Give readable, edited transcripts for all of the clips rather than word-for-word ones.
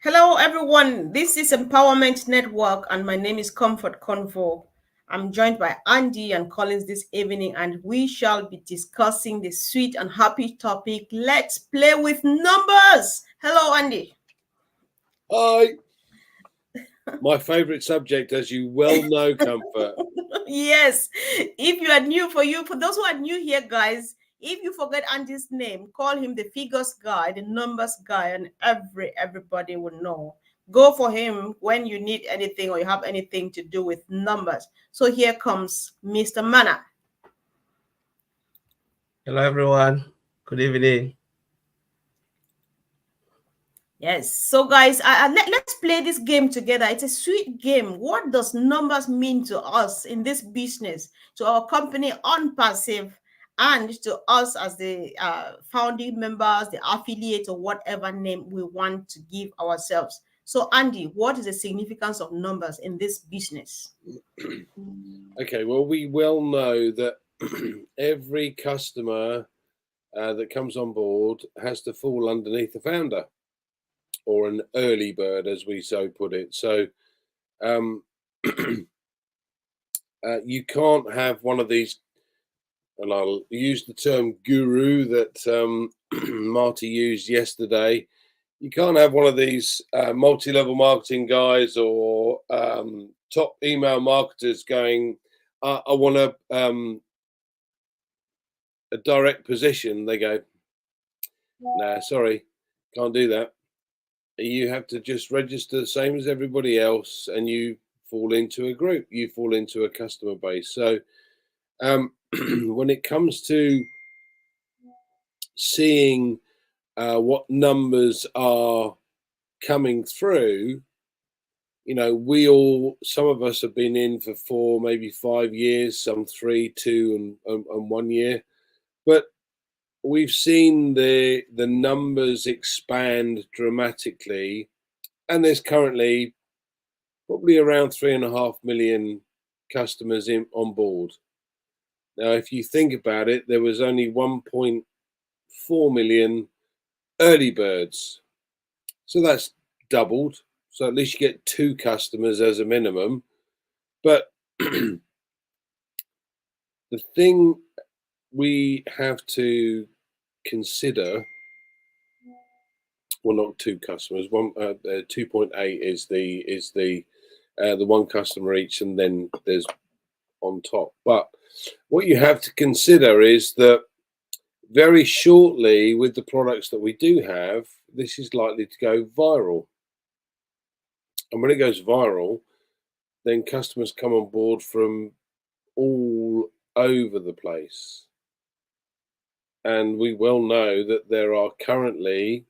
Hello, everyone. This is Empowerment Network, and my name is Comfort Convo. I'm joined by Andy and Collins this evening, and we shall be discussing the sweet and happy topic. Let's play with numbers. Hello, Andy. Hi. My favorite subject, as you well know, Comfort. Yes. If you are new, for those who are new here, guys, if you forget Andy's name, call him the figures guy, the numbers guy, and everybody will know. Go for him when you need anything or you have anything to do with numbers. So here comes Mr. Mana. Hello, everyone. Good evening. Yes. So, guys, let's play this game together. It's a sweet game. What does numbers mean to us in this business, to our company ONPASSIVE, and to us as the founding members, the affiliate, or whatever name we want to give ourselves? So, Andy, what is the significance of numbers in this business? Okay, well, we well know that every customer that comes on board has to fall underneath the founder, or an early bird, as we so put it. So you can't have one of these, and I'll use the term guru that Marty used yesterday. You can't have one of these multi-level marketing guys or top email marketers going, I want a direct position. They go, nah, sorry, can't do that. You have to just register the same as everybody else, and you fall into a group, you fall into a customer base. So when it comes to seeing what numbers are coming through, you know, some of us have been in for 4, maybe 5 years, some 3, 2, and 1 year, but we've seen the numbers expand dramatically, and there's currently probably around 3.5 million customers on board. Now, if you think about it, there was only 1.4 million early birds, so that's doubled. So at least you get 2 customers as a minimum. But the thing we have to consider, well, not 2 customers, 2.8 is the 1 customer each, and then there's on top. But what you have to consider is that very shortly, with the products that we do have, this is likely to go viral. And when it goes viral, then customers come on board from all over the place. And we well know that there are currently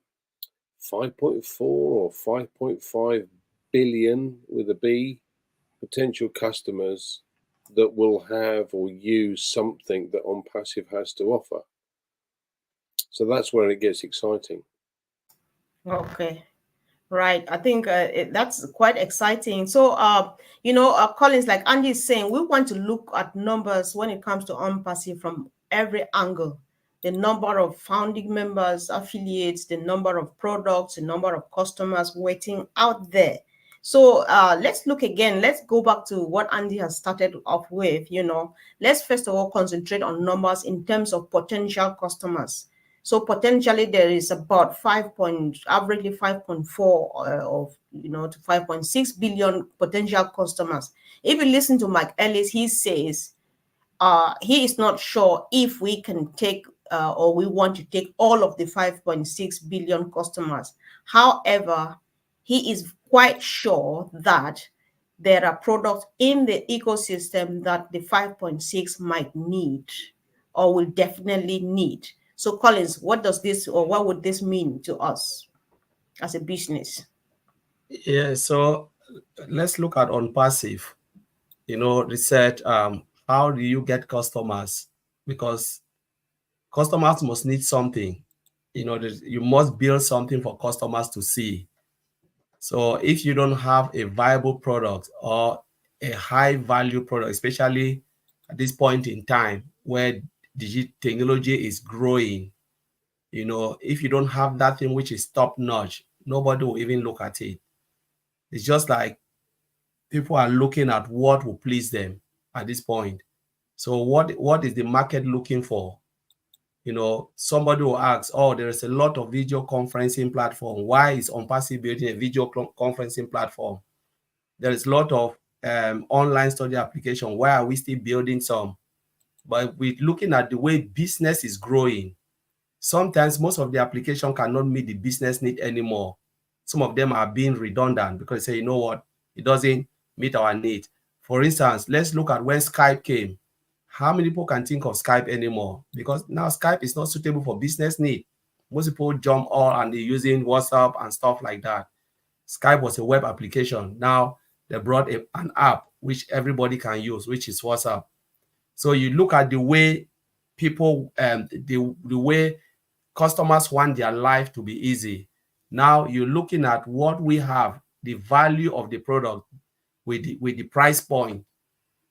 5.4 or 5.5 billion with a B potential customers that will have or use something that ONPASSIVE has to offer. So that's where it gets exciting. Okay. Right. I think that's quite exciting. So, Collins, like Andy is saying, we want to look at numbers when it comes to ONPASSIVE from every angle. The number of founding members, affiliates, the number of products, the number of customers waiting out there. So let's look again. Let's go back to what Andy has started off with. Let's first of all concentrate on numbers in terms of potential customers. So potentially there is about averagely 5.4 to 5.6 billion potential customers. If you listen to Mike Ellis, he says he is not sure if we can take or we want to take all of the 5.6 billion customers. However, he is quite sure that there are products in the ecosystem that the 5.6 might need or will definitely need. So, Collins, what does this or what would this mean to us as a business? Yeah, so let's look at ONPASSIVE. Research, how do you get customers? Because customers must need something. You must build something for customers to see. So if you don't have a viable product or a high value product, especially at this point in time where technology is growing, if you don't have that thing which is top notch, nobody will even look at it. It's just like people are looking at what will please them at this point. So what is the market looking for? Somebody will ask, oh, there is a lot of video conferencing platform. Why is ONPASSIVE building a video conferencing platform? There is a lot of online study application. Why are we still building some? But we're looking at the way business is growing. Sometimes most of the application cannot meet the business need anymore. Some of them are being redundant because they say, you know what, it doesn't meet our need. For instance, let's look at when Skype came. How many people can think of Skype anymore? Because now Skype is not suitable for business need. Most people jump all and they're using WhatsApp and stuff like that. Skype was a web application. Now they brought an app which everybody can use, which is WhatsApp. So you look at the way people, the way customers want their life to be easy. Now you're looking at what we have, the value of the product with the price point.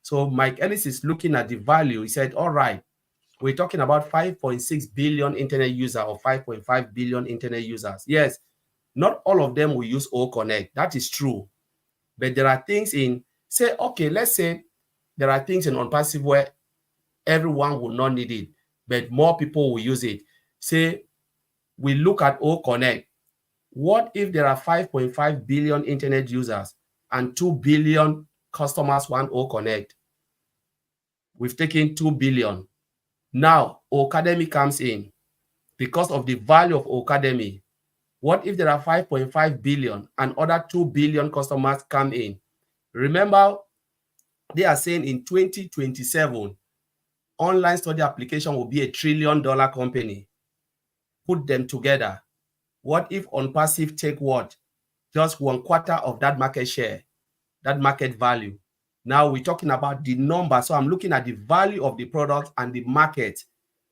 So Mike Ellis is looking at the value. He said, all right, we're talking about 5.6 billion internet users or 5.5 billion internet users. Yes, not all of them will use O Connect. That is true. But there are things in, say, okay, let's say there are things in ONPASSIVE where everyone will not need it, but more people will use it. Say, we look at O Connect. What if there are 5.5 billion internet users and 2 billion customers want O Connect? We've taken 2 billion. Now, Academy comes in because of the value of Academy. What if there are 5.5 billion and other 2 billion customers come in? Remember, they are saying in 2027, online study application will be a $1 trillion company. Put them together. What if ONPASSIVE take what? Just 1/4 of that market share, that market value. Now we're talking about the number. So I'm looking at the value of the product and the market.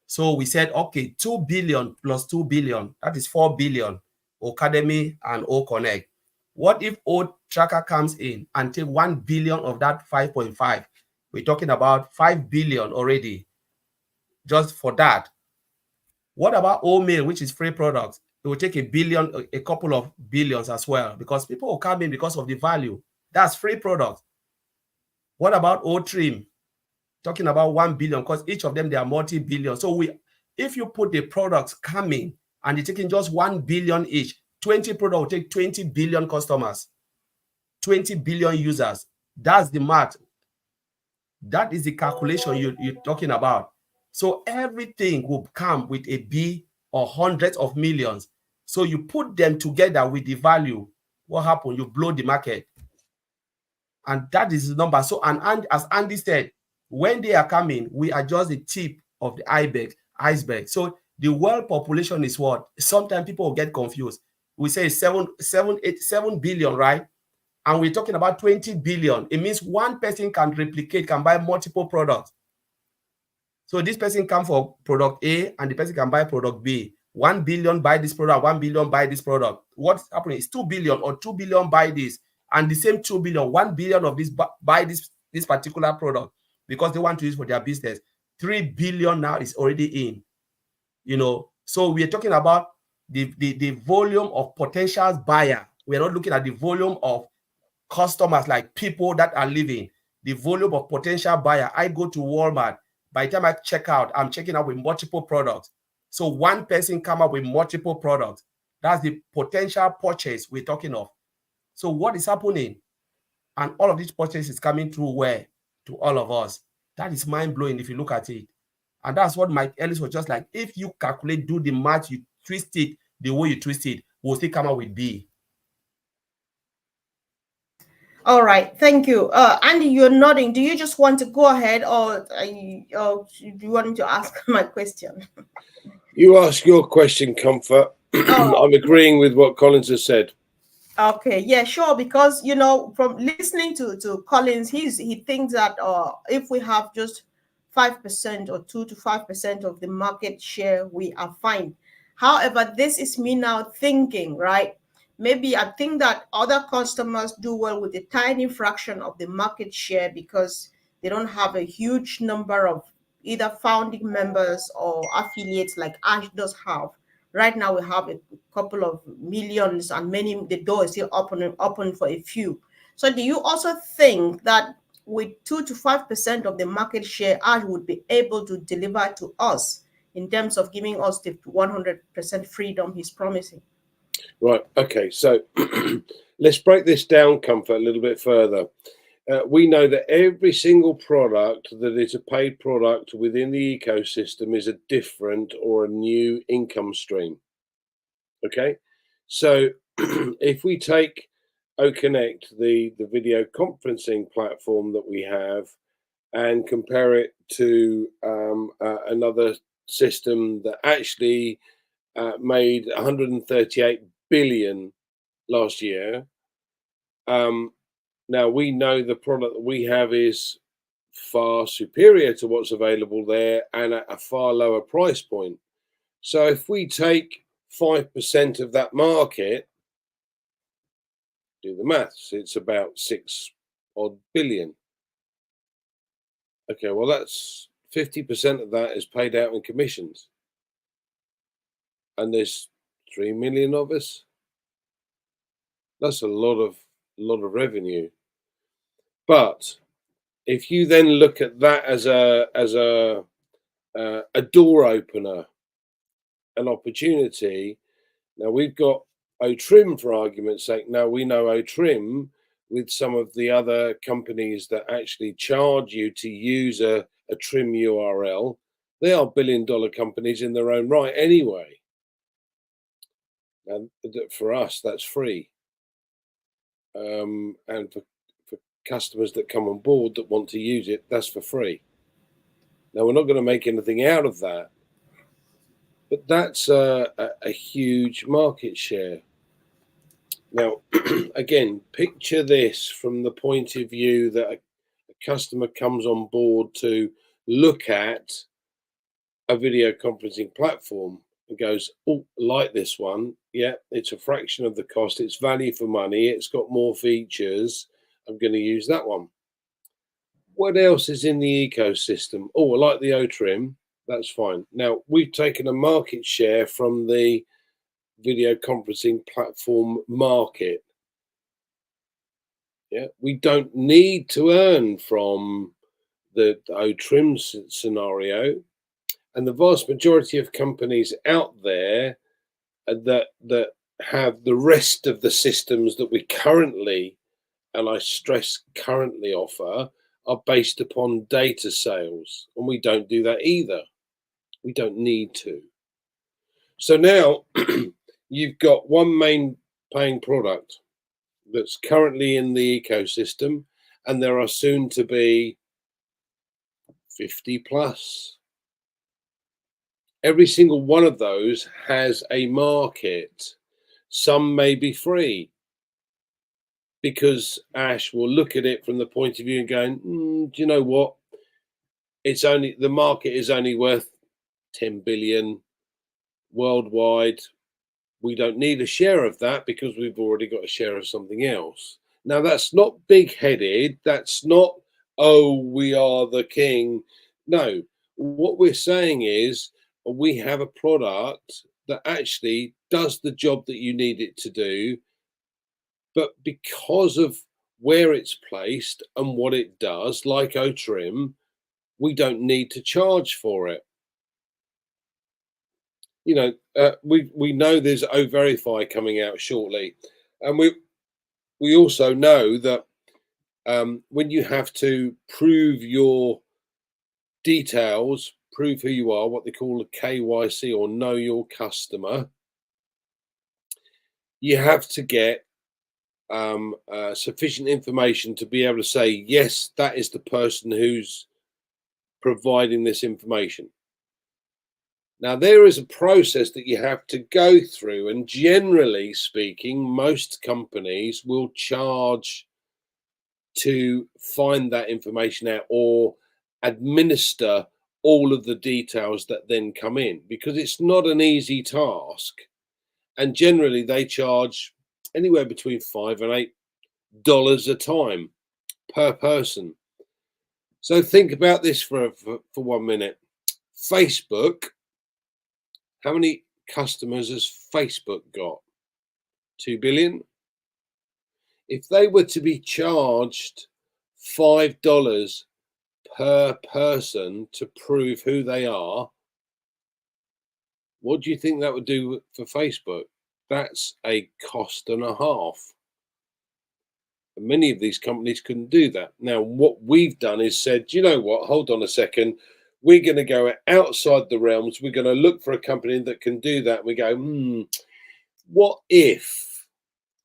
So we said, okay, 2 billion plus 2 billion, that is 4 billion, Academy and O Connect. What if O Tracker comes in and take 1 billion of that 5.5? We're talking about 5 billion already just for that. What about O Mail, which is free products? It will take a billion, a couple of billions as well, because people will come in because of the value. That's free product. What about O Trim? Talking about 1 billion, because each of them, they are multi-billion. So if you put the products coming and you're taking just 1 billion each, 20 products will take 20 billion customers, 20 billion users. That's the math. That is the calculation you're talking about. So everything will come with a B or hundreds of millions. So you put them together with the value. What happened? You blow the market. And that is the number. So, and as Andy said, when they are coming, we are just the tip of the iceberg. So the world population is what? Sometimes people will get confused. We say 7 billion, right? And we're talking about 20 billion. It means one person can replicate, can buy multiple products. So this person come for product A and the person can buy product B. 1 billion buy this product, 1 billion buy this product. What's happening is 2 billion or 2 billion buy this. And the same 2 billion, 1 billion of this buy this particular product because they want to use for their business. 3 billion now is already in. So we are talking about the volume of potential buyer. We are not looking at the volume of customers, like people that are living. The volume of potential buyer. I go to Walmart. By the time I check out, I'm checking out with multiple products. So one person come up with multiple products. That's the potential purchase we're talking of. So what is happening? And all of these purchases coming through where? To all of us. That is mind-blowing if you look at it. And that's what Mike Ellis was just like, if you calculate, do the math, you twist it the way you twist it, we'll still come out with B. All right, thank you. Andy, you're nodding. Do you just want to go ahead, or do you want me to ask my question? You ask your question, Comfort. I'm agreeing with what Collins has said. Okay, yeah, sure. Because from listening to Collins, he thinks that if we have just 5% or 2 to 5% of the market share, we are fine. However, this is me now thinking, right? Maybe I think that other customers do well with a tiny fraction of the market share because they don't have a huge number of either founding members or affiliates like Ash does have. Right now we have a couple of millions, and many, the door is still open for a few. So do you also think that with 2 to 5% of the market share, Ash would be able to deliver to us in terms of giving us the 100% freedom he's promising? Right. Okay. So let's break this down, Comfort, a little bit further. We know that every single product that is a paid product within the ecosystem is a different or a new income stream. Okay. So if we take OConnect, the video conferencing platform that we have, and compare it to another system that actually made 138 billion last year. Now we know the product that we have is far superior to what's available there and at a far lower price point. So if we take 5% of that market, do the maths, it's about 6 odd billion. Okay, well, that's 50% of that is paid out in commissions. And there's 3 million of us. That's a lot of revenue. But if you then look at that as a door opener, an opportunity. Now we've got OTrim, for argument's sake. Now we know OTrim with some of the other companies that actually charge you to use a trim URL. They are billion-dollar companies in their own right anyway. And for us, that's free. And for customers that come on board that want to use it, that's for free. Now we're not going to make anything out of that, but that's a huge market share. Now, again, picture this from the point of view that a customer comes on board to look at a video conferencing platform and goes, oh, like this one. Yeah, it's a fraction of the cost. It's value for money. It's got more features. I'm going to use that one. What else is in the ecosystem? Oh, I like the OTrim. That's fine. Now, we've taken a market share from the video conferencing platform market. Yeah, we don't need to earn from the OTrim scenario, and the vast majority of companies out there that have the rest of the systems that we currently, and I stress currently, offer are based upon data sales, and we don't do that either. We don't need to. So now you've got one main paying product that's currently in the ecosystem, and there are soon to be 50 plus. Every single one of those has a market. Some may be free because Ash will look at it from the point of view and going, do you know what? It's only, the market is only worth 10 billion worldwide. We don't need a share of that because we've already got a share of something else. Now, that's not big-headed. That's not, oh, we are the king. No, what we're saying is we have a product that actually does the job that you need it to do, but because of where it's placed and what it does, like OTrim, we don't need to charge for it. You know, we know there's O-Verify coming out shortly, and we also know that when you have to prove your details, prove who you are, what they call a KYC or know your customer, you have to get sufficient information to be able to say, yes, that is the person who's providing this information. Now, there is a process that you have to go through, and generally speaking, most companies will charge to find that information out or administer all of the details that then come in, because it's not an easy task. And generally, they charge anywhere between $5 and $8 a time per person. So think about this for 1 minute. Facebook, how many customers has Facebook got? 2 billion. If they were to be charged $5 per person to prove who they are, what do you think that would do for Facebook? That's a cost and a half. And many of these companies couldn't do that. Now, what we've done is said, you know what, hold on a second. We're going to go outside the realms. We're going to look for a company that can do that. We go, what if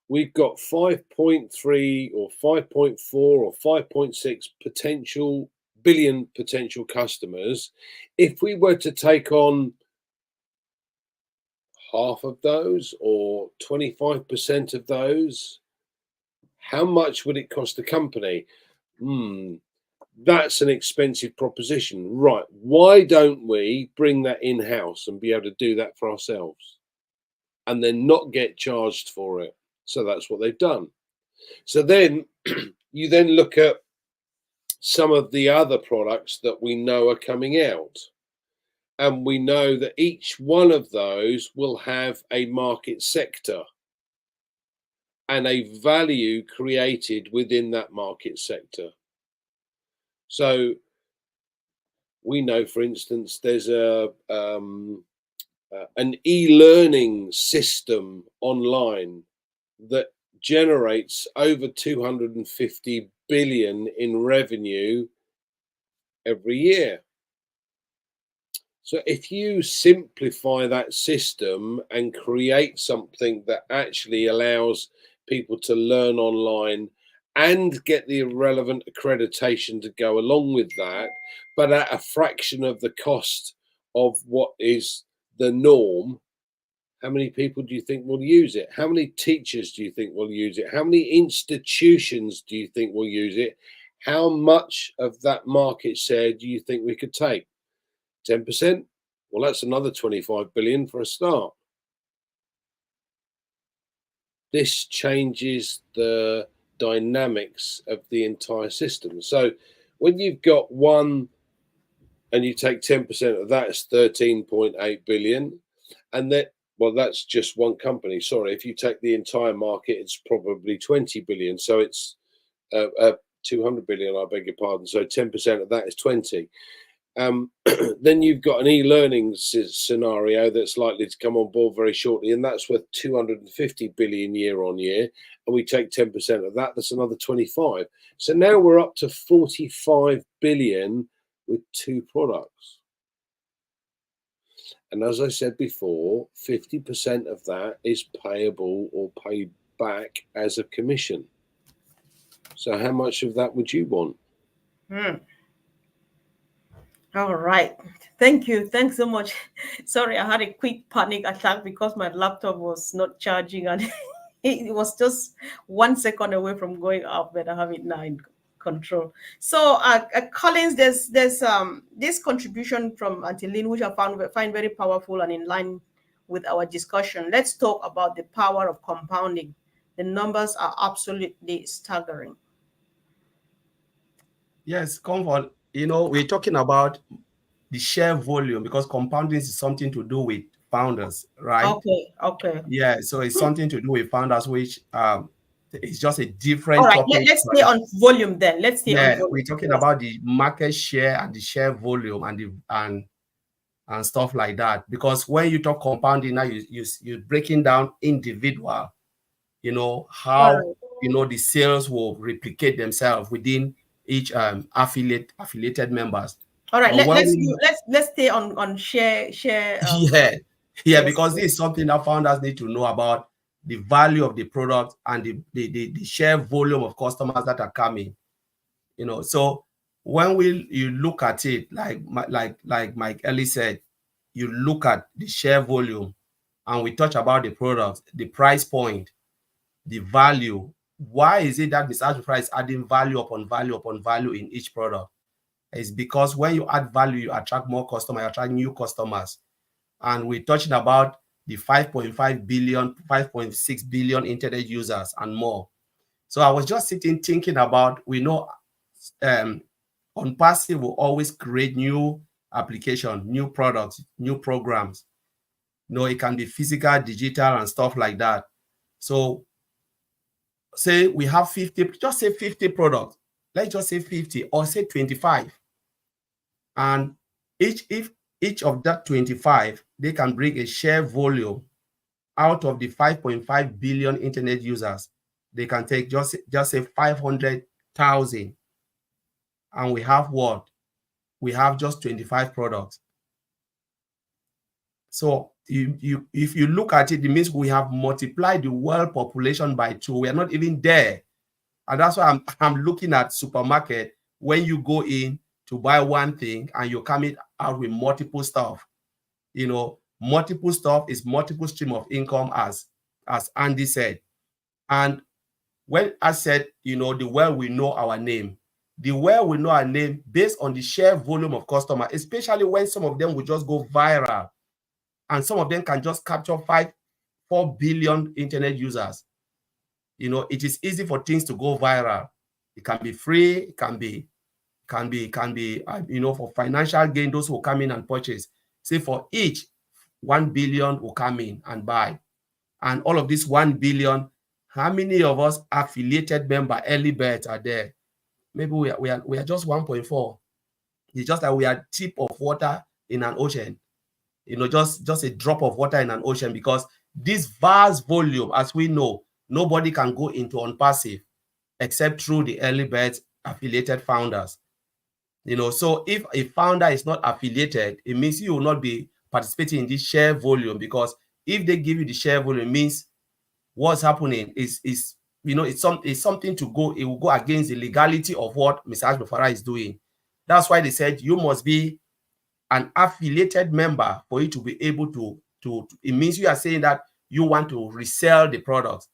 we've got 5.3 or 5.4 or 5.6 billion potential customers? If we were to take on half of those or 25% of those, how much would it cost the company? That's an expensive proposition. Right. Why don't we bring that in-house and be able to do that for ourselves and then not get charged for it? So that's what they've done. So then you then look at some of the other products that we know are coming out. And we know that each one of those will have a market sector and a value created within that market sector. So we know, for instance, there's an e-learning system online that generates over 250 billion in revenue every year. So if you simplify that system and create something that actually allows people to learn online and get the relevant accreditation to go along with that, but at a fraction of the cost of what is the norm, how many people do you think will use it? How many teachers do you think will use it? How many institutions do you think will use it? How much of that market share do you think we could take? 10%? Well, that's another 25 billion for a start. This changes the dynamics of the entire system. So when you've got one and you take 10% of that, it's 13.8 billion. And that, well, that's just one company. Sorry, if you take the entire market, it's probably 20 billion. So it's 200 billion, I beg your pardon. So 10% of that is 20. Then you've got an e-learning scenario that's likely to come on board very shortly, and that's worth 250 billion year on year. And we take 10% of that, that's another 25. So now we're up to 45 billion with two products. And as I said before, 50% of that is payable or paid back as a commission. So how much of that would you want? All right. Thank you. Thanks so much. Sorry, I had a quick panic attack because my laptop was not charging and it was just 1 second away from going up, but I have it now in control. So, Collins, there's this contribution from Auntie Lynn, which I find very powerful and in line with our discussion. Let's talk about the power of compounding. The numbers are absolutely staggering. Yes, Comfort, we're talking about the share volume because compounding is something to do with founders, right? Okay. Yeah, so it's something to do with founders, which it's just a All different right, topic. let's stay on volume then. Let's stay on Yeah, volume. we're talking Yes. about the market share and the share volume and stuff like that. Because when you talk compounding, now you're breaking down individual, All how right. the sales will replicate themselves within each affiliated members. All right. But when Let's we let's stay on share. yeah, yeah, Yes. because this is something that founders need to know about the value of the product and the share volume of customers that are coming. So when you look at it, like Mike Ellie said, you look at the share volume and we touch about the product, the price point, the value. Why is it that Mr. Price is adding value upon value upon value in each product? It's because when you add value, you attract more customers, you attract new customers. And we're touching about the 5.5 billion, 5.6 billion internet users and more. So I was just sitting thinking about, we know ONPASSIVE will always create new applications, new products, new programs. it can be physical, digital, and stuff like that. So say we have 50, just say 50 products. Let's just say 50 or say 25. And if each of that 25, they can bring a share volume out of the 5.5 billion internet users, they can take just say 500,000. And we have what? We have just 25 products. So if you look at it, it means we have multiplied the world population by 2. We are not even there. And that's why I'm looking at supermarket. When you go in to buy one thing and you're coming out with multiple stuff, multiple stuff is multiple stream of income, as Andy said. And when I said, the world we know our name, the world we know our name based on the share volume of customer, especially when some of them will just go viral and some of them can just capture 4 billion internet users. It is easy for things to go viral. It can be free, it can be for financial gain, those who come in and purchase. Say for each 1 billion will come in and buy. And all of this 1 billion, how many of us affiliated member early birds are there? Maybe we are just 1.4. It's just that we are tip of water in an ocean. Just a drop of water in an ocean, because this vast volume, as we know, nobody can go into ONPASSIVE except through the early birds affiliated founders. So if a founder is not affiliated, it means you will not be participating in this share volume, because if they give you the share volume, it means what's happening is it's something to go. It will go against the legality of what Mr. Ashbufara is doing. That's why they said you must be an affiliated member for you to be able to it means you are saying that you want to resell the product,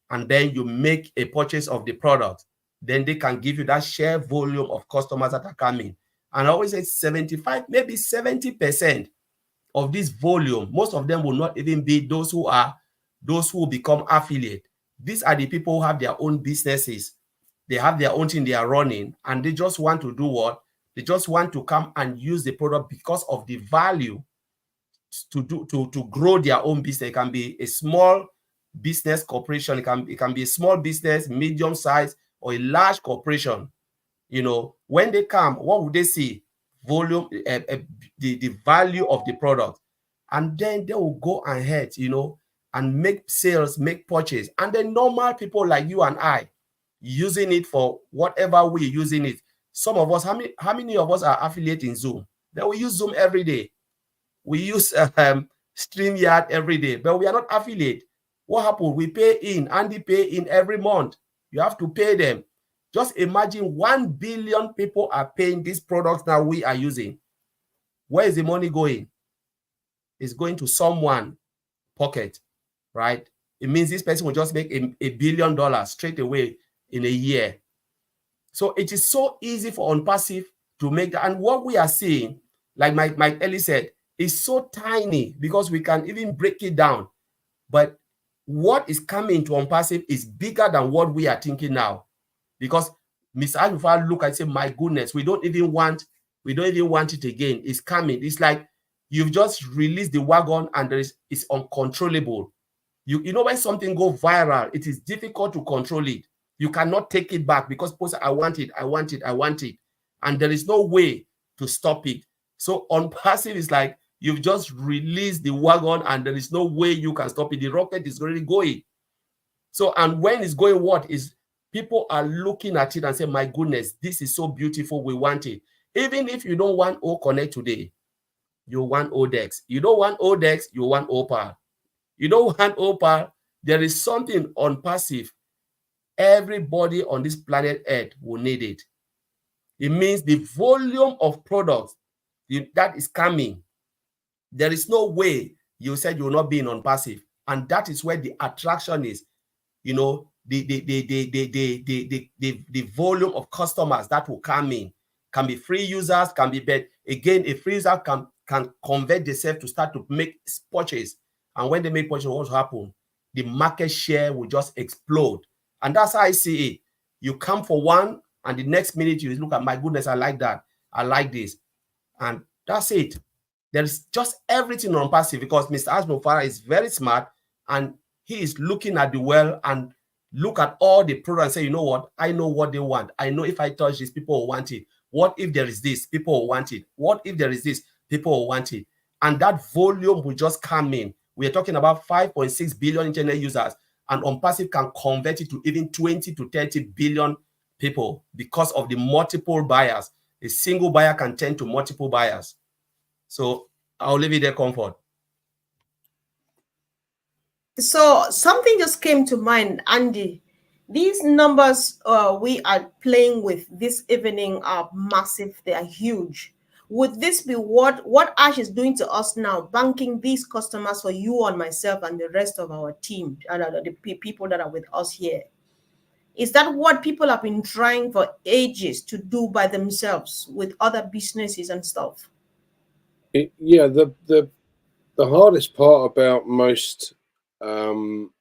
and then you make a purchase of the product, then they can give you that share volume of customers that are coming. And I always say 75, maybe 70% of this volume, most of them will not even be those who become affiliate. These are the people who have their own businesses. They have their own thing they are running, and they just want to do what? They just want to come and use the product because of the value to grow their own business. It can be a small business corporation. It can be a small business, medium size, or a large corporation. When they come, what would they see? Volume, the value of the product, and then they will go ahead, and make sales, make purchase. And then normal people like you and I, using it for whatever we're using it. Some of us, how many of us are affiliate in Zoom? Then we use Zoom every day. We use StreamYard every day, but we are not affiliate. What happened? We pay in, and they pay in every month. You have to pay them. Just imagine 1 billion people are paying these products that we are using. Where is the money going? It's going to someone's pocket, right? It means this person will just make $1 billion straight away in a year. So it is so easy for ONPASSIVE to make that. And what we are seeing, like Mike Ellie said, is so tiny because we can even break it down. But what is coming to ONPASSIVE is bigger than what we are thinking now. Because Mr. Alpha look and say, my goodness, we don't even want it again. It's coming. It's like you've just released the wagon and it's uncontrollable. You know when something goes viral, it is difficult to control it. You cannot take it back because people say, I want it. And there is no way to stop it. So ONPASSIVE is like you've just released the wagon and there is no way you can stop it. The rocket is already going. So, and when it's going, what is people are looking at it and say, my goodness, this is so beautiful. We want it. Even if you don't want O Connect today, you want ODEX. You don't want ODEX, you want OPAL. You don't want OPAL, there is something ONPASSIVE. Everybody on this planet Earth will need it. It means the volume of products that is coming, there is no way you said you will not be in ONPASSIVE. And that is where the attraction is. The volume of customers that will come in can be free users, can be bet. Again, a free user can convert themselves to start to make purchase. And when they make purchase, what will happen? The market share will just explode. And that's how I see it. You come for one, and the next minute you look at, my goodness, I like that. I like this. And that's it. There is just everything on passive because Mr. Asmofara is very smart and he is looking at the well and look at all the products and say, you know what? I know what they want. I know if I touch this, people will want it. What if there is this? People will want it. What if there is this? People will want it. And that volume will just come in. We are talking about 5.6 billion internet users, and ONPASSIVE can convert it to even 20 to 30 billion people because of the multiple buyers. A single buyer can tend to multiple buyers. So I'll leave it there, Comfort. So something just came to mind, Andy. These numbers we are playing with this evening are massive. They are huge. Would this be what Ash is doing to us now, banking these customers for you and myself and the rest of our team and the people that are with us here? Is that what people have been trying for ages to do by themselves with other businesses and stuff? Yeah, the hardest part about most um,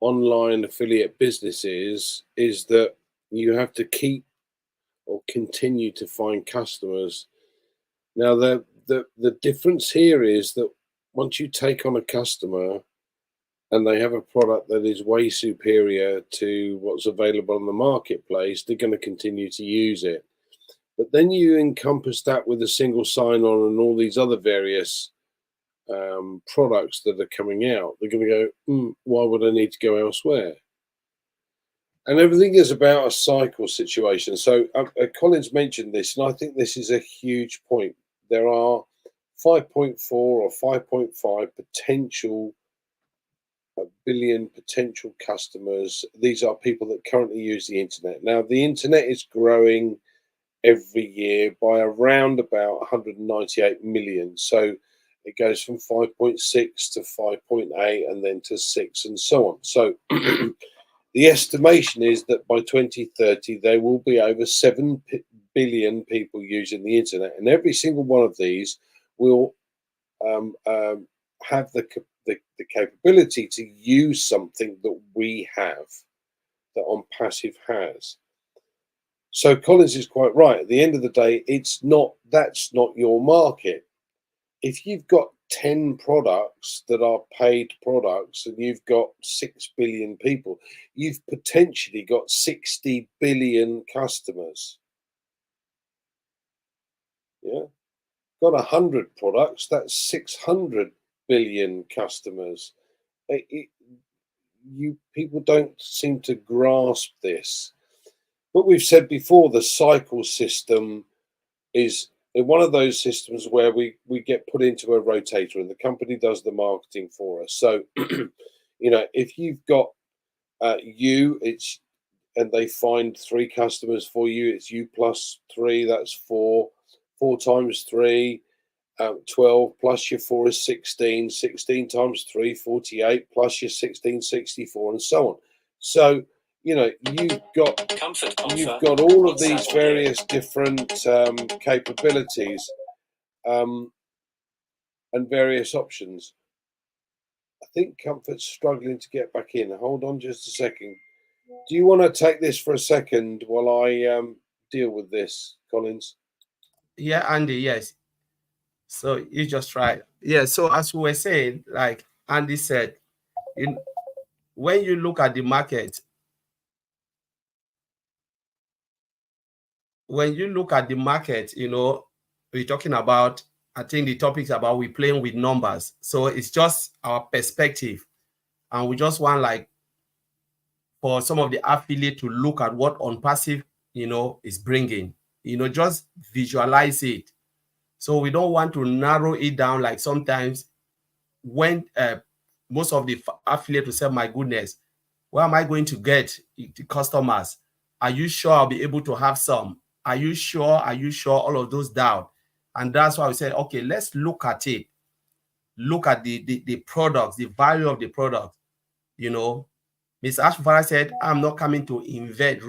online affiliate businesses is that you have to keep or continue to find customers. Now, the difference here is that once you take on a customer and they have a product that is way superior to what's available on the marketplace, they're going to continue to use it. But then you encompass that with a single sign-on and all these other various products that are coming out. They're going to go, why would I need to go elsewhere? And everything is about a cycle situation. So Collins mentioned this, and I think this is a huge point. There are 5.4 or 5.5 potential billion potential customers. These are people that currently use the internet. Now, the internet is growing every year by around about 198 million. So it goes from 5.6 to 5.8 and then to 6 and so on. So the estimation is that by 2030, there will be over 7 billion people using the internet. And every single one of these will have the capability to use something that we have, that ONPASSIVE has. So Collins is quite right. At the end of the day, that's not your market. If you've got 10 products that are paid products and you've got 6 billion people, you've potentially got 60 billion customers. Yeah. Got 100 products, that's 600 billion customers. People don't seem to grasp this. But we've said before, the cycle system is one of those systems where we get put into a rotator and the company does the marketing for us. So, if you've got and they find 3 customers for you, it's you plus 3, that's 4. 4 times 3, 12 plus your 4 is 16. 16 times 3, 48 plus your 16, 64, and so on. So you've got all of these various different capabilities and various options. I think Comfort's struggling to get back in. Hold on just a second. Do you want to take this for a second while I deal with this, Collins? Yeah, Andy, yes. So you just try. Yeah, so as we were saying, like Andy said, when you look at the market, we're talking about, I think the topic is about we're playing with numbers. So it's just our perspective. And we just want for some of the affiliate to look at what ONPASSIVE, is bringing, just visualize it. So we don't want to narrow it down. Like sometimes when most of the affiliate will say, my goodness, where am I going to get the customers? Are you sure I'll be able to have some? Are you sure? All of those doubt. And that's why we said, okay, let's look at it. Look at the products, the value of the product. Ms. Ashfara said, I'm not coming to invent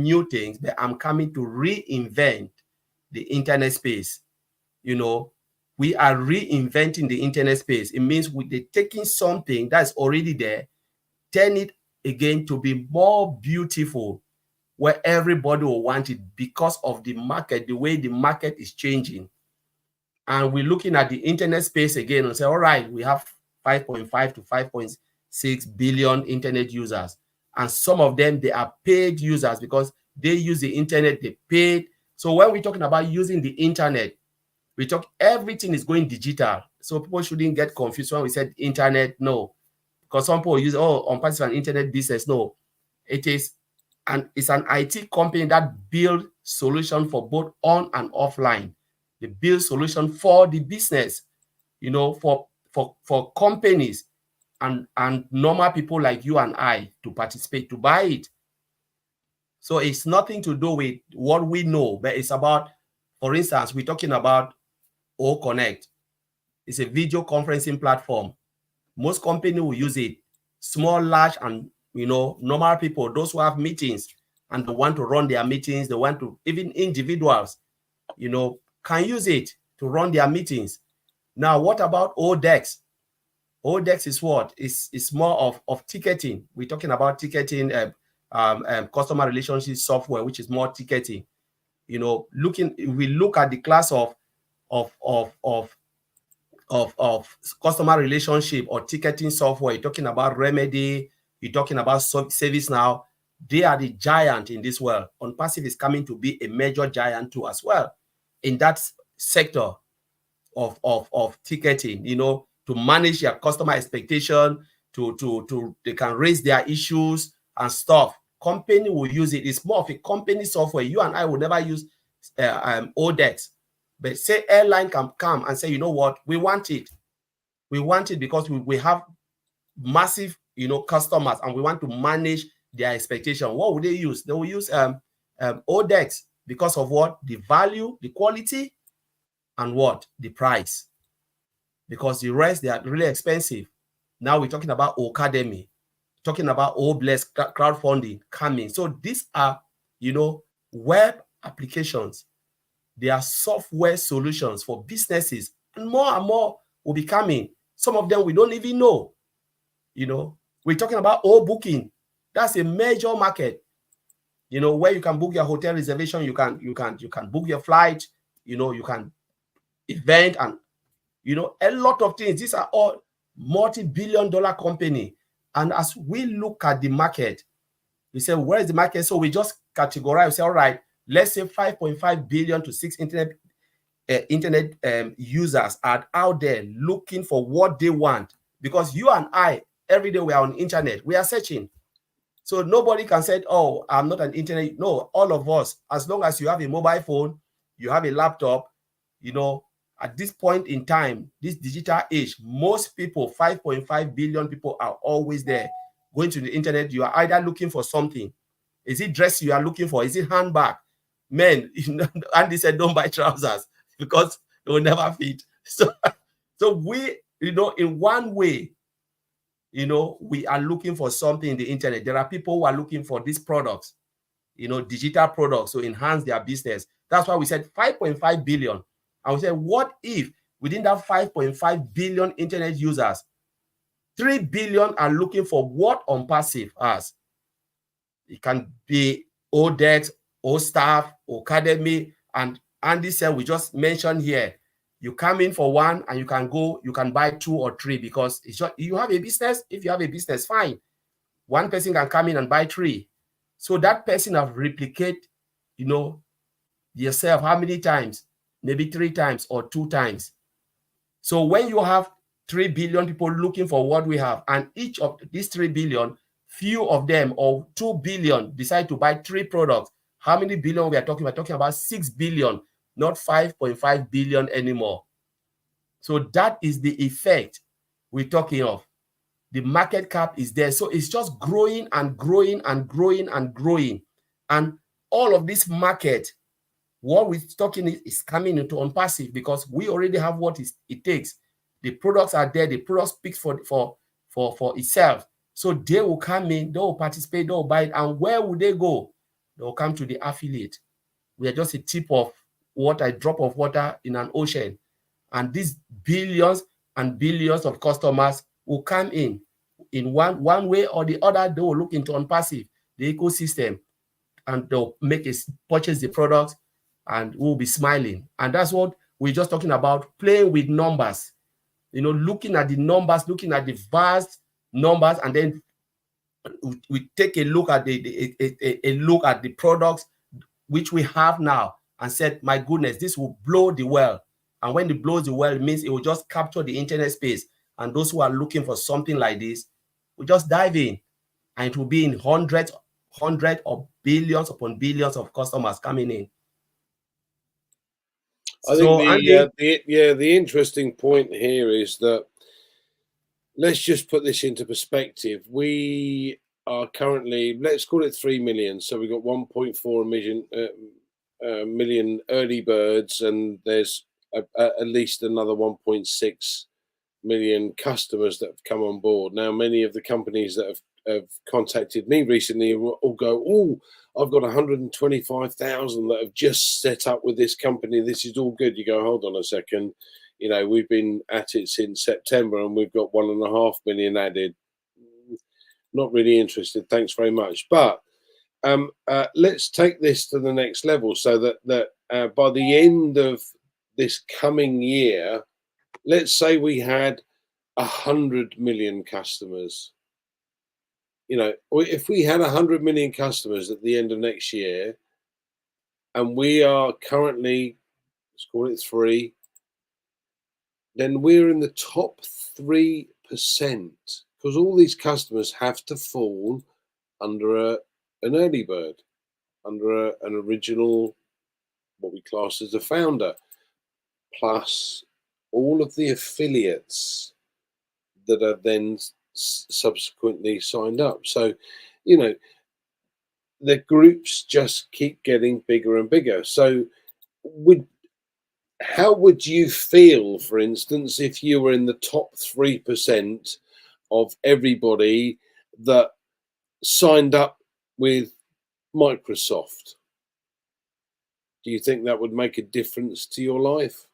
new things, but I'm coming to reinvent the internet space. We are reinventing the internet space. It means we're taking something that's already there, turn it again to be more beautiful, where everybody will want it because of the market, the way the market is changing. and we're looking at the internet space again and say, all right, we have 5.5 to 5.6 billion internet users. And some of them, they are paid users because they use the internet, they paid. So when we're talking about using the internet, we talk everything is going digital. So people shouldn't get confused when we said internet. No, because some people use, oh, ONPASSIVE an internet business. No, it is it's an IT company that build solution for both on and offline. They build solution for the business, for companies and normal people like you and I to participate, to buy it. So it's nothing to do with what we know, but it's about, for instance, we're talking about O Connect. It's a video conferencing platform. Most companies will use it. Small, large, and normal people, those who have meetings and they want to run their meetings, they want to, even individuals, can use it to run their meetings. Now, what about ODEX? ODEX is what? It's more of ticketing. We're talking about ticketing, customer relationship software, which is more ticketing. We look at the class of customer relationship or ticketing software. You're talking about Remedy, you're talking about ServiceNow. They are the giant in this world. ONPASSIVE is coming to be a major giant too as well in that sector of ticketing, to manage your customer expectation, to they can raise their issues and stuff. Company will use it. It's more of a company software. You and I will never use ODEX. But say airline can come and say, you know what, we want it. We want it because we have massive, customers, and we want to manage their expectation. What would they use? They will use ODEX because of what? The value, the quality, and what? The price. Because the rest, they are really expensive. Now we're talking about Academy, talking about Bless crowdfunding coming. So these are, web applications. They are software solutions for businesses, and more will be coming. Some of them we don't even know. We're talking about booking. That's a major market. Where you can book your hotel reservation, you can book your flight. You can event and a lot of things. These are all multi-billion-dollar company. And as we look at the market, we say, where is the market? So we just categorize. We say, all right, let's say 5.5 billion to 6 internet users are out there looking for what they want. Because you and I, every day we are on internet, we are searching. So nobody can say, oh, I'm not an internet. No, all of us, as long as you have a mobile phone, you have a laptop, at this point in time, this digital age, most people, 5.5 billion people, are always there going to the internet. You are either looking for something. Is it dress you are looking for? Is it handbag? Men, Andy said, don't buy trousers because they will never fit. So we, in one way, we are looking for something in the internet. There are people who are looking for these products, digital products to enhance their business. That's why we said 5.5 billion. And we said, what if within that 5.5 billion internet users, 3 billion are looking for what ONPASSIVE has? It can be ODEX, OStaff, Academy, and Andy said we just mentioned here. You come in for one and you can buy 2 or 3 because it's just, you have a business. If you have a business, fine. One person can come in and buy 3. So that person have replicate, yourself how many times? Maybe 3 times or 2 times. So when you have 3 billion people looking for what we have, and each of these 3 billion, few of them or 2 billion decide to buy 3 products, how many billion we are talking? We're talking about 6 billion, not 5.5 billion anymore. So that is the effect we're talking of. The market cap is there. So it's just growing and growing and growing and growing. And all of this market, what we're talking is coming into ONPASSIVE because we already have what it takes. The products are there. The product speaks for itself. So they will come in, they will participate, they will buy it. And where will they go? They will come to the affiliate. We are just a tip of water, a drop of water in an ocean. And these billions and billions of customers will come in one way or the other. They will look into ONPASSIVE, the ecosystem, and they'll purchase the products, and we'll be smiling. And that's what we're just talking about playing with numbers, looking at the numbers, looking at the vast numbers, and then we take a look at a look at the products which we have now and said, my goodness, this will blow the well. And when it blows the well, it means it will just capture the internet space. And those who are looking for something like this will just dive in, and it will be in hundreds of billions upon billions of customers coming in. I think So, Andy, the interesting point here is that, let's just put this into perspective. We are currently, let's call it 3 million. So we've got 1.4 million early birds, and there's at least another 1.6 million customers that have come on board. Now, many of the companies that have contacted me recently all go, oh, I've got 125,000 that have just set up with this company. This is all good. You go, hold on a second. We've been at it since September and we've got 1.5 million added. Not really interested. Thanks very much. But let's take this to the next level, so that by the end of this coming year, let's say we had 100 million customers. If we had 100 million customers at the end of next year, and we are currently, let's call it 3, then we're in the top 3%, because all these customers have to fall under an early bird, under an original, what we class as a founder, plus all of the affiliates that are then subsequently signed up. So, the groups just keep getting bigger and bigger. So how would you feel, for instance, if you were in the top 3% of everybody that signed up with Microsoft? Do you think that would make a difference to your life?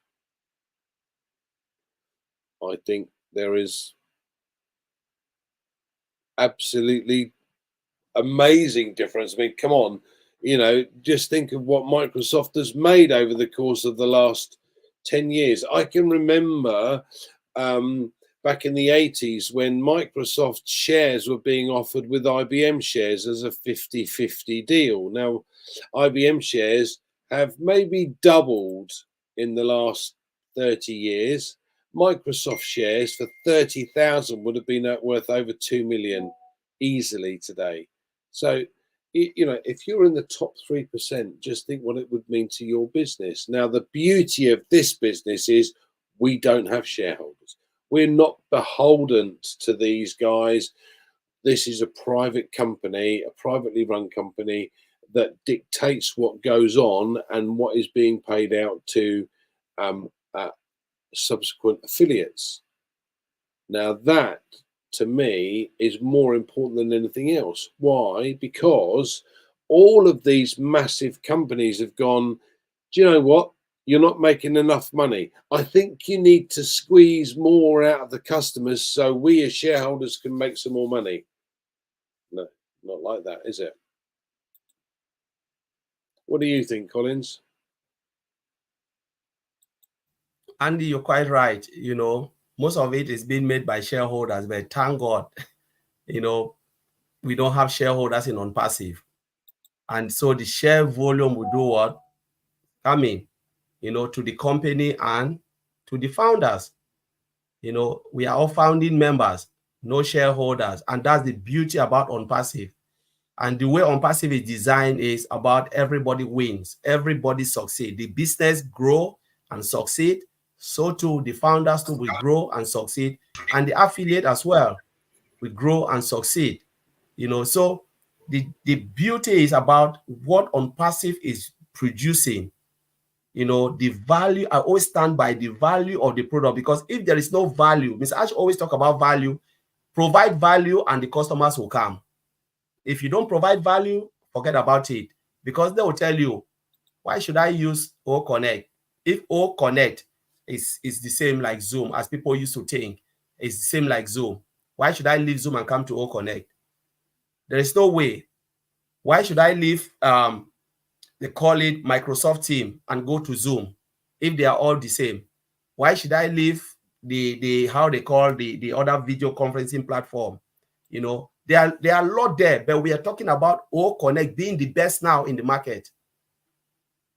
I think there is absolutely amazing difference. I mean, come on, just think of what Microsoft has made over the course of the last 10 years. I can remember back in the 80s when Microsoft shares were being offered with IBM shares as a 50-50 deal. Now, IBM shares have maybe doubled in the last 30 years. Microsoft shares for 30,000 would have been worth over 2 million easily today. So, if you're in the top 3%, just think what it would mean to your business. Now, the beauty of this business is we don't have shareholders. We're not beholden to these guys. This is a private company, a privately run company that dictates what goes on and what is being paid out to subsequent affiliates. Now, that to me is more important than anything else. Why? Because all of these massive companies have gone, do you know what? You're not making enough money. I think you need to squeeze more out of the customers so we as shareholders can make some more money. No, not like that, is it? What do you think, Collins? Andy, you're quite right. Most of it is being made by shareholders, but thank God, we don't have shareholders in ONPASSIVE. And so the share volume will do what? Coming, to the company and to the founders. We are all founding members, no shareholders. And that's the beauty about ONPASSIVE. And the way ONPASSIVE is designed is about everybody wins, everybody succeed. The business grow and succeed. So too, the founders too will grow and succeed. And the affiliate as well will grow and succeed. So the beauty is about what ONPASSIVE is producing. The value, I always stand by the value of the product, because if there is no value, Mr. Ash always talk about value, provide value and the customers will come. If you don't provide value, forget about it, because they will tell you, why should I use O Connect? If O Connect is the same like Zoom, as people used to think, it's the same like Zoom, why should I leave Zoom and come to O Connect? There is no way. Why should I leave, they call it Microsoft Team, and go to Zoom? if they are all the same? Why should I leave the how they call the other video conferencing platform? You know, there are a lot there, but we are talking about O Connect being the best now in the market.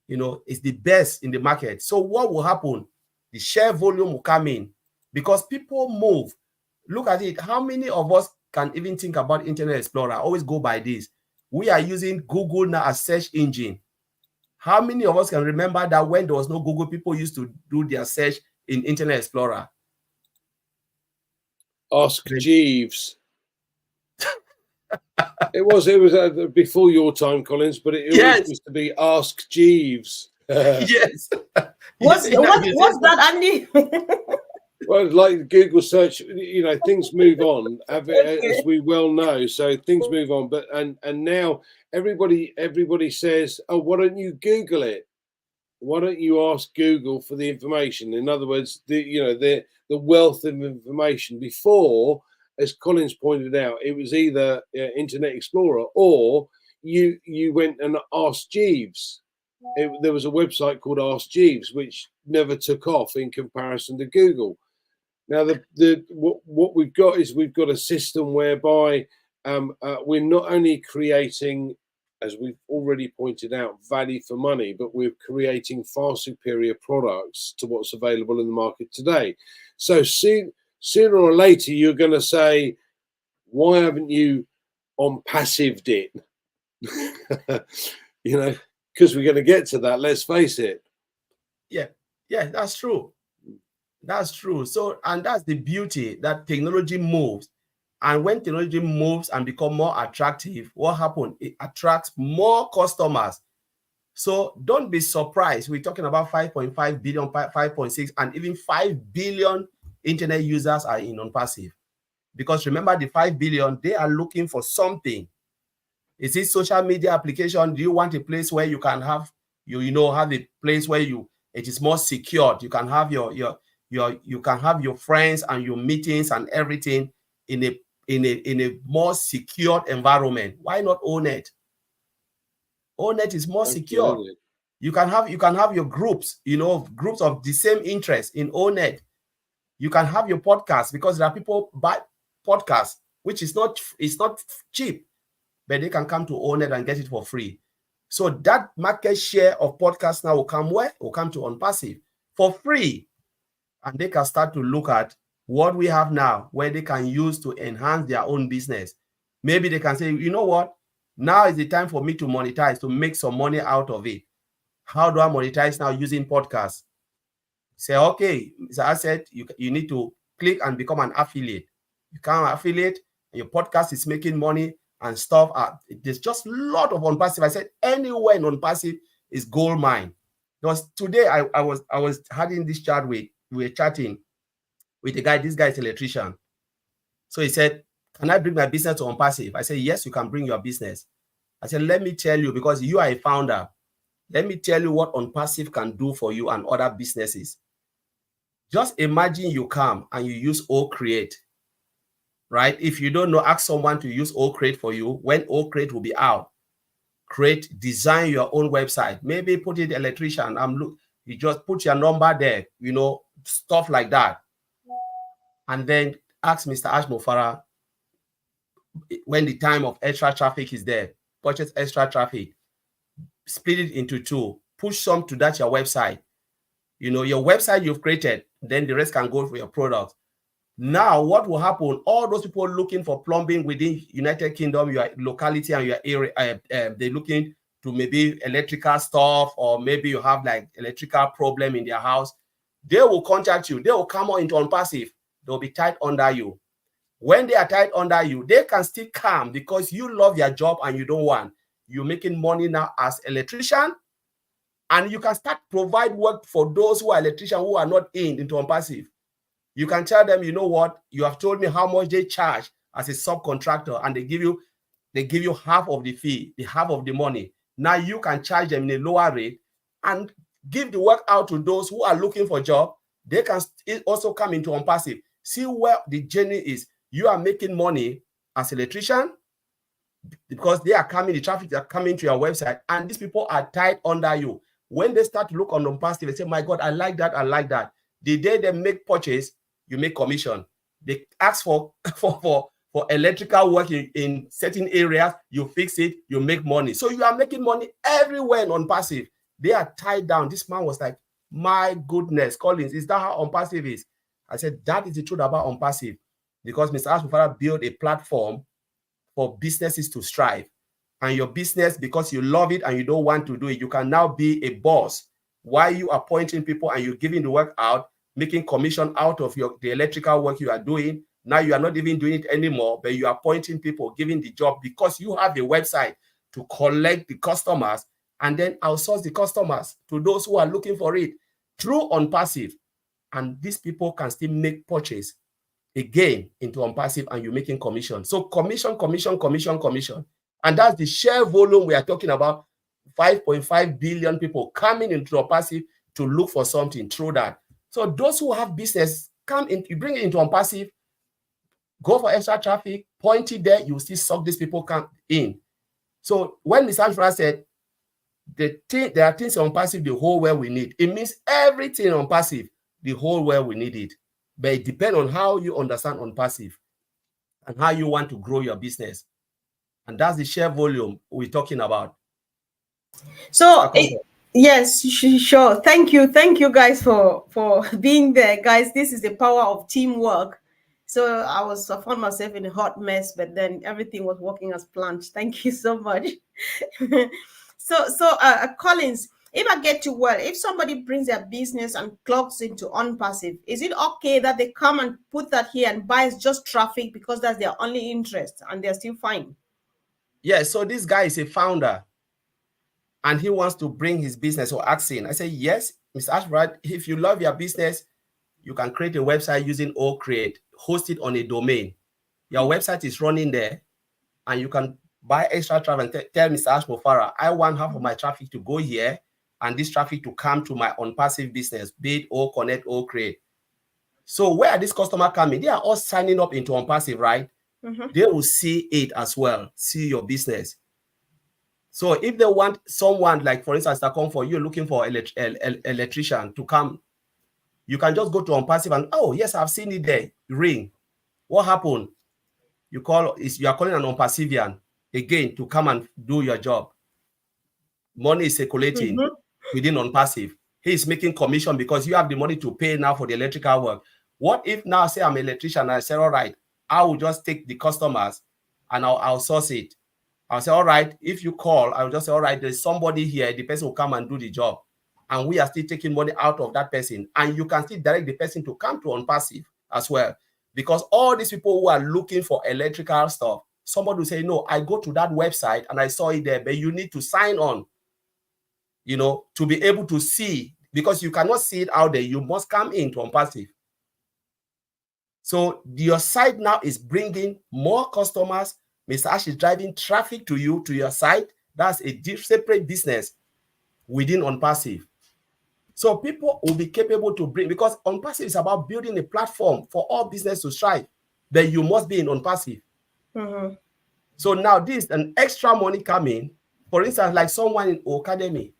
You know, it's the best in the market. So what will happen? The share volume will come in because people move. Look at it. How many of us can even think about Internet Explorer? Always go by this. We are using Google now as search engine. How many of us can remember that when there was no Google, people used to do their search in Internet Explorer? Ask Jeeves. It was before your time, Collins, but it always Yes. used to be Ask Jeeves. Yes. What's that, Andy? Well, like Google search, you know, things move on, as we well know. So things move on, but and now everybody says, "Oh, why don't you Google it? Why don't you ask Google for the information?" In other words, the wealth of information. Before, as Collins pointed out, it was either Internet Explorer or you went and asked Jeeves. There was a website called Ask Jeeves, which never took off in comparison to Google. Now, what we've got is we've got a system whereby we're not only creating, as we've already pointed out, value for money, but we're creating far superior products to what's available in the market today. So sooner or later, you're going to say, why haven't you ONPASSIVEd it? You know, because we're going to get to that. Let's face it. Yeah, that's true. That's true. So, and that's the beauty that technology moves. And when technology moves and become more attractive, what happens? It attracts more customers. So don't be surprised. We're talking about 5.5 billion, 5.6, and even 5 billion internet users are in ONPASSIVE. Because remember, the 5 billion, they are looking for something. Is it social media application? Do you want a place where you can have, have a place where it is more secured? You can have you can have your friends and your meetings and everything in a more secured environment. Why not ONET? ONET is more secure. You can have your groups, groups of the same interest in ONET. You can have your podcast because there are people buy podcasts, which is not cheap, but they can come to ONET and get it for free. So that market share of podcasts now will come where? Will come to ONPASSIVE for free. And they can start to look at what we have now, where they can use to enhance their own business. Maybe they can say, you know what? Now is the time for me to monetize, to make some money out of it. How do I monetize now using podcasts? Say, okay, as I said, you need to click and become an affiliate. You become an affiliate, and your podcast is making money and stuff. There's just a lot of ONPASSIVE. I said, anywhere in ONPASSIVE is gold mine. Because today I was having this chat we were chatting with a guy. This guy is an electrician. So he said, can I bring my business to ONPASSIVE? I said, yes, you can bring your business. I said, let me tell you, because you are a founder, let me tell you what ONPASSIVE can do for you and other businesses. Just imagine you come and you use OCreate, right? If you don't know, ask someone to use OCreate for you. When OCreate will be out, design your own website. Maybe put it electrician. You just put your number there, stuff like that. And then ask Mr. Ashmofara when the time of extra traffic is there, purchase extra traffic, split it into two, push some to that your website. Your website you've created, then the rest can go for your product. Now, what will happen? All those people looking for plumbing within United Kingdom, your locality and your area, they're looking to maybe electrical stuff, or maybe you have like electrical problem in their house. They will contact you. They will come on into ONPASSIVE. They'll be tied under you. When they are tied under you, they can still come because you love your job and you don't want. You're making money now as electrician, and you can start provide work for those who are electricians who are not into ONPASSIVE. You can tell them, you know what, you have told me how much they charge as a subcontractor, and they give you half of the fee, the half of the money. Now you can charge them in a lower rate and give the work out to those who are looking for a job. They can also come into ONPASSIVE. See where the journey is. You are making money as an electrician because they are coming, the traffic are coming to your website, and these people are tied under you. when they start to look on ONPASSIVE, they say, my God, I like that, I like that. The day they make purchase, you make commission. They ask for electrical work in certain areas, you fix it, you make money. So you are making money everywhere on ONPASSIVE. They are tied down. This man was like, my goodness, Collins, is that how ONPASSIVE is? I said, that is the truth about ONPASSIVE, because Mr. Ashmufara built a platform for businesses to strive. And your business, because you love it and you don't want to do it, you can now be a boss while you are appointing people and you're giving the work out, making commission out of the electrical work you are doing. Now you are not even doing it anymore, but you are appointing people, giving the job, because you have a website to collect the customers and then outsource the customers to those who are looking for it through ONPASSIVE. And these people can still make purchase again into ONPASSIVE, and you're making commission. So commission. And that's the share volume we are talking about. 5.5 billion people coming into ONPASSIVE to look for something through that. So those who have business, come in, you bring it into ONPASSIVE, go for extra traffic, point it there, you still suck these people come in. So when Mr. Ashmufara said, there are things on ONPASSIVE the whole world we need, it means everything on ONPASSIVE, the whole world we need it. But it depends on how you understand ONPASSIVE and how you want to grow your business. And that's the share volume we're talking about. So yes, sure. Thank you guys for being there, guys. This is the power of teamwork. So I found myself in a hot mess, but then everything was working as planned. Thank you so much. Collins, if I get you well, if somebody brings their business and clocks into ONPASSIVE, is it okay that they come and put that here and buys just traffic because that's their only interest and they're still fine? Yeah, so this guy is a founder and he wants to bring his business or asking. I say, yes, Mr. Ashmufara, if you love your business, you can create a website using OCreate, host it on a domain. Your website is running there, and you can buy extra traffic and tell Mr. Ashmufara, I want half of my traffic to go here and this traffic to come to my ONPASSIVE business, be it OConnect, OCreate. So where are these customers coming? They are all signing up into ONPASSIVE, right? They will see it as well, see your business. So if they want someone, like for instance, that come for you looking for electrician to come, you can just go to ONPASSIVE and, oh yes, I've seen it there. Ring. What happened? You are calling an ONPASSIVian again to come and do your job. Money is circulating within ONPASSIVE. He is making commission because you have the money to pay now for the electrical work. What if now, say I'm an electrician and I say, all right, I will just take the customers and I'll outsource it. I'll say, all right, if you call, I'll just say, all right, there's somebody here, the person will come and do the job. And we are still taking money out of that person. And you can still direct the person to come to ONPASSIVE as well. Because all these people who are looking for electrical stuff, somebody will say, no, I go to that website and I saw it there, but you need to sign on, to be able to see, because you cannot see it out there. You must come into ONPASSIVE. So your site now is bringing more customers. Mr. Ash is driving traffic to you, to your site. That's a separate business within ONPASSIVE. So people will be capable to bring, because ONPASSIVE is about building a platform for all business to strive. Then you must be in ONPASSIVE. So now this is an extra money coming. For instance, like someone in Academy,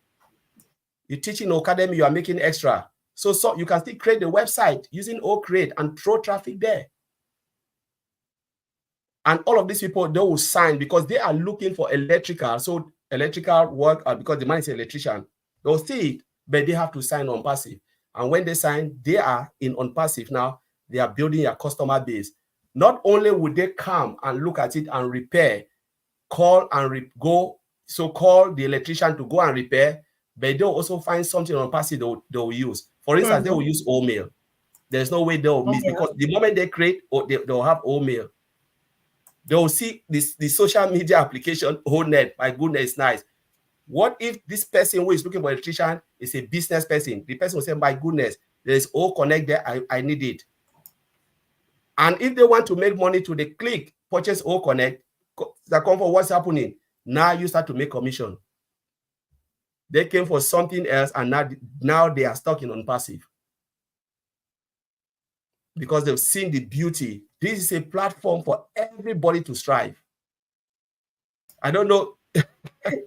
you teach in Academy, you are making extra. So you can still create the website using OCreate and throw traffic there. And all of these people, they will sign because they are looking for electrical. So electrical work, because the man is an electrician, they'll see it, but they have to sign ONPASSIVE. And when they sign, they are in ONPASSIVE now. They are building a customer base. Not only would they come and look at it and repair, call the electrician to go and repair, but they'll also find something on ONPASSIVE they'll use. For instance, they will use OMail. There's no way they'll miss, because the moment they create, they'll have OMail. They'll see the social media application, net. My goodness, it's nice. What if this person who is looking for an electrician is a business person? The person will say, my goodness, there's OConnect there, I need it. And if they want to make money to the click, purchase OConnect, that come for what's happening. Now you start to make commission. They came for something else, and now they are stuck in ONPASSIVE. Because they've seen the beauty. This is a platform for everybody to strive. I don't know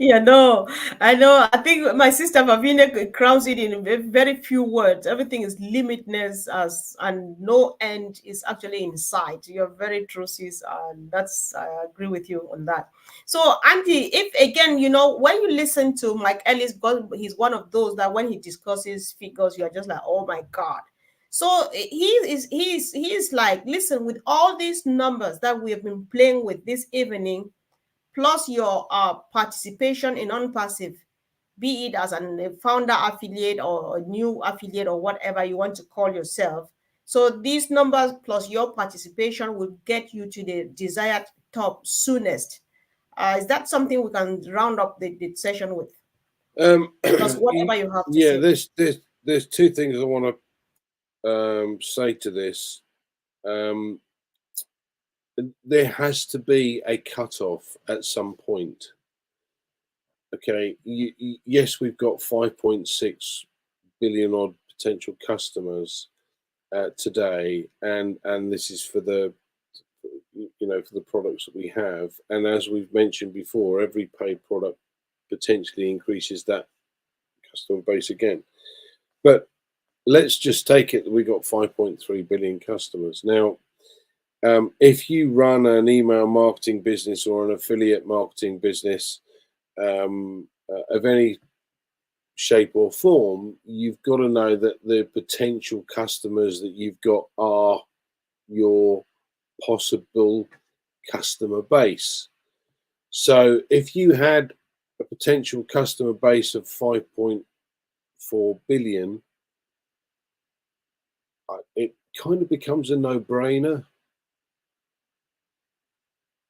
Yeah, no, I know. I think my sister Vavina crowns it in very few words. Everything is limitless, as and no end is actually in sight. You're very true, sis, and that's I agree with you on that. So, Andy, if again, when you listen to Mike Ellis, because he's one of those that when he discusses figures, you're just like, oh my god. So he's like, listen, with all these numbers that we have been playing with this evening, plus your participation in ONPASSIVE, be it as a founder affiliate or a new affiliate or whatever you want to call yourself. So these numbers plus your participation will get you to the desired top soonest. Is that something we can round up the session with? Plus whatever you have to yeah, say. there's two things I want to say to this. Um, there has to be a cutoff at some point. Okay, yes, we've got 5.6 billion odd potential customers today, and this is for the for the products that we have. And as we've mentioned before, every paid product potentially increases that customer base again. But let's just take it that we got 5.3 billion customers now. If you run an email marketing business or an affiliate marketing business of any shape or form, you've got to know that the potential customers that you've got are your possible customer base. So if you had a potential customer base of 5.4 billion, it kind of becomes a no-brainer.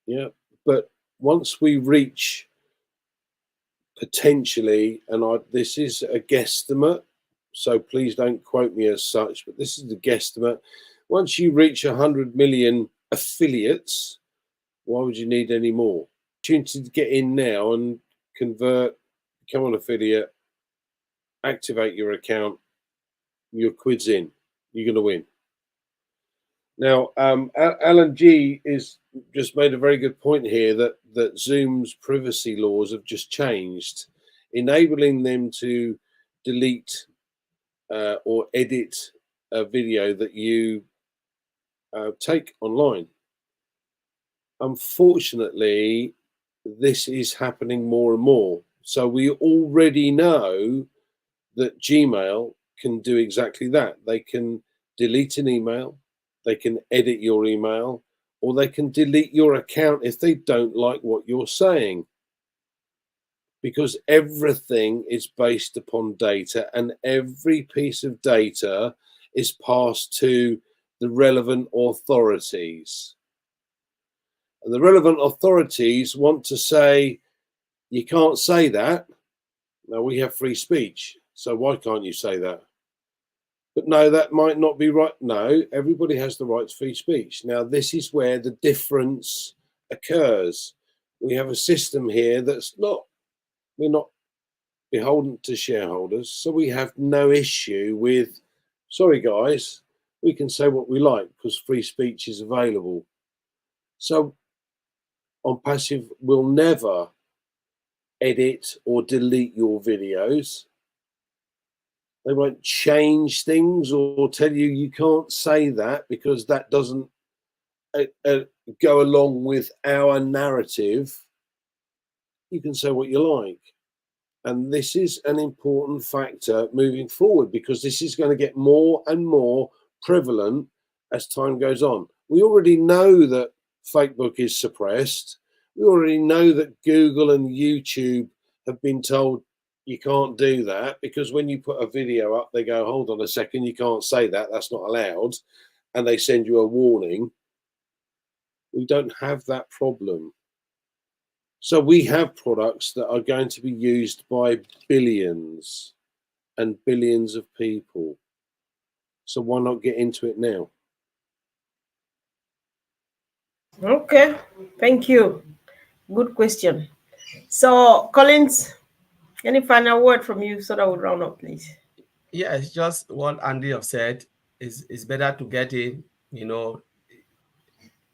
Yeah, but once we reach potentially, and this is a guesstimate, so please don't quote me as such, but this is the guesstimate. Once you reach 100 million affiliates, why would you need any more? Opportunity to get in now and convert, become an affiliate, activate your account, your quid's in, you're going to win. Now, Alan G is just made a very good point here that Zoom's privacy laws have just changed, enabling them to delete or edit a video that you take online. Unfortunately, this is happening more and more. So we already know that Gmail can do exactly that. They can delete an email, they can edit your email, or they can delete your account if they don't like what you're saying. Because everything is based upon data, and every piece of data is passed to the relevant authorities. And the relevant authorities want to say, you can't say that. Now, we have free speech, so why can't you say that? But no, that might not be right. No, everybody has the right to free speech. Now, this is where the difference occurs. We have a system here we're not beholden to shareholders, so we have no issue with, sorry guys, we can say what we like because free speech is available. So ONPASSIVE will never edit or delete your videos. They won't change things or tell you you can't say that because that doesn't go along with our narrative. You can say what you like. And this is an important factor moving forward because this is going to get more and more prevalent as time goes on. We already know that Facebook is suppressed. We already know that Google and YouTube have been told you can't do that because when you put a video up, they go, hold on a second, you can't say that, that's not allowed. And they send you a warning. We don't have that problem. So we have products that are going to be used by billions and billions of people. So why not get into it now? Okay, thank you. Good question. So, Collins, any final word from you so that we round up, please? Yeah, it's just what Andy have said. Is better to get in,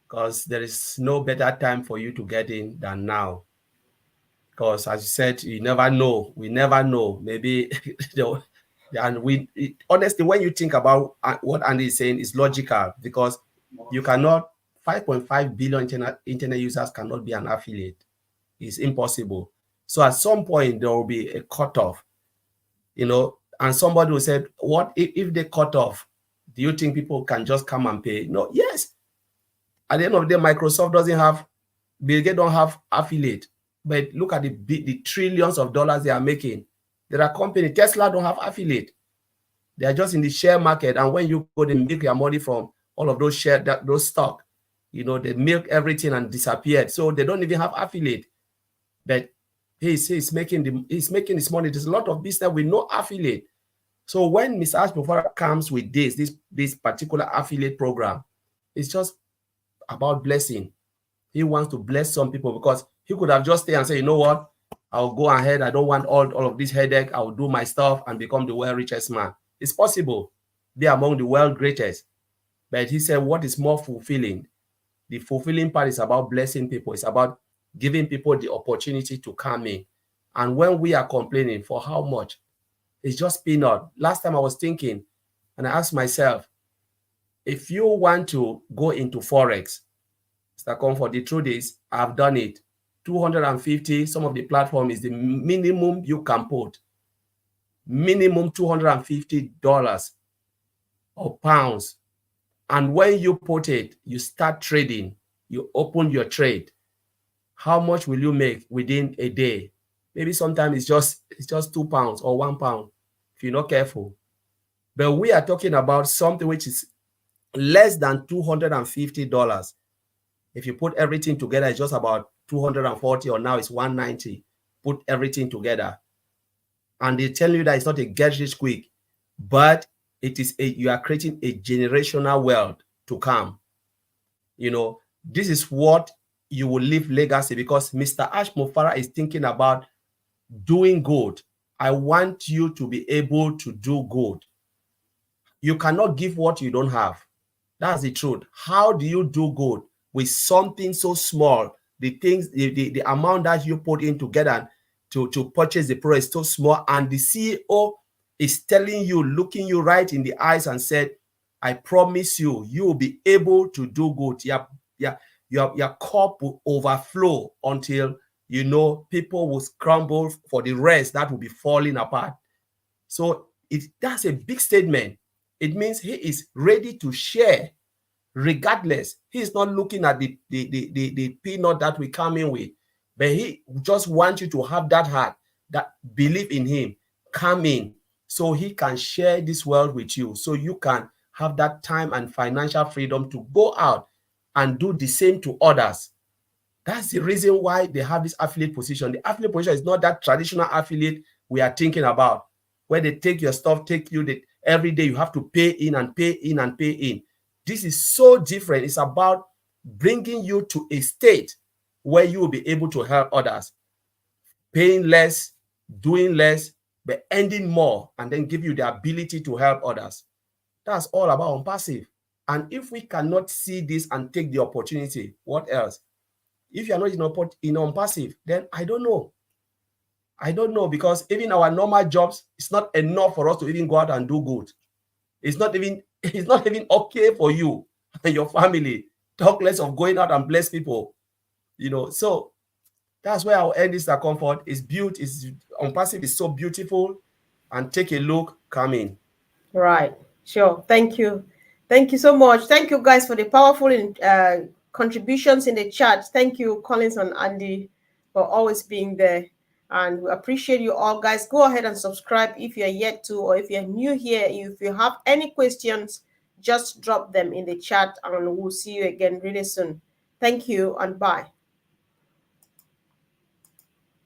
because there is no better time for you to get in than now. because as you said, you never know. We never know. Maybe and honestly, when you think about what Andy is saying, is logical because you cannot 5.5 billion internet users cannot be an affiliate. It's impossible. So at some point there will be a cutoff, and somebody will say, what if they cut off? Do you think people can just come and pay? No, yes. At the end of the day, Microsoft doesn't have, Bill Gates don't have affiliate. But look at the trillions of dollars they are making. There are companies, Tesla don't have affiliate. They are just in the share market. And when you go, they make your money from all of those those stock. They milk everything and disappeared. So they don't even have affiliate. But he's making his money. There's a lot of business with no affiliate. So when Mr. Ashbufara comes with this particular affiliate program, it's just about blessing. He wants to bless some people because he could have just stayed and said, you know what, I'll go ahead. I don't want all of this headache. I'll do my stuff and become the world richest man. It's possible. Be among the world greatest. But he said, what is more fulfilling? The fulfilling part is about blessing people. It's about giving people the opportunity to come in. And when we are complaining, for how much? It's just peanut. Last time I was thinking, and I asked myself, if you want to go into Forex, Mr. Comfort, the truth is, I've done it. 250, some of the platform is the minimum you can put. Minimum $250 or pounds. And when you put it, you start trading. You open your trade. How much will you make within a day? Maybe sometimes it's just 2 pounds or 1 pound if you're not careful. But we are talking about something which is less than $250. If you put everything together, it's just about 240, or now it's 190. Put everything together. And they tell you that it's not a get rich quick, but you are creating a generational wealth to come. This is what you will leave legacy, because Mr. Ash Mufara is thinking about doing good. I want you to be able to do good. You cannot give what you don't have. That's the truth. How do you do good with something so small? The amount that you put in together to purchase the product is so small, and the CEO is telling you, looking you right in the eyes and said, I promise you, you will be able to do good. Your cup will overflow until people will scramble for the rest that will be falling apart. So that's a big statement. It means he is ready to share regardless. He's not looking at the peanut that we come in with, but he just wants you to have that heart, that belief in him, come in so he can share this world with you, so you can have that time and financial freedom to go out and do the same to others. That's the reason why they have this affiliate position. The affiliate position is not that traditional affiliate we are thinking about, where they take your stuff, every day you have to pay in and pay in and pay in. This is so different. It's about bringing you to a state where you will be able to help others, paying less, doing less, but earning more, and then give you the ability to help others. That's all about ONPASSIVE. And if we cannot see this and take the opportunity, what else? If you're not in ONPASSIVE, then I don't know. I don't know, because even our normal jobs, it's not enough for us to even go out and do good. It's not even okay for you and your family. Talk less of going out and bless people. So that's where I'll end this. Comfort is built. ONPASSIVE is so beautiful. And take a look. Come in. Right. Sure. Thank you. Thank you so much. Thank you guys for the powerful contributions in the chat. Thank you, Collins and Andy, for always being there. And we appreciate you all, guys. Go ahead and subscribe if you're yet to, or if you're new here. If you have any questions, just drop them in the chat and we'll see you again really soon. Thank you and bye.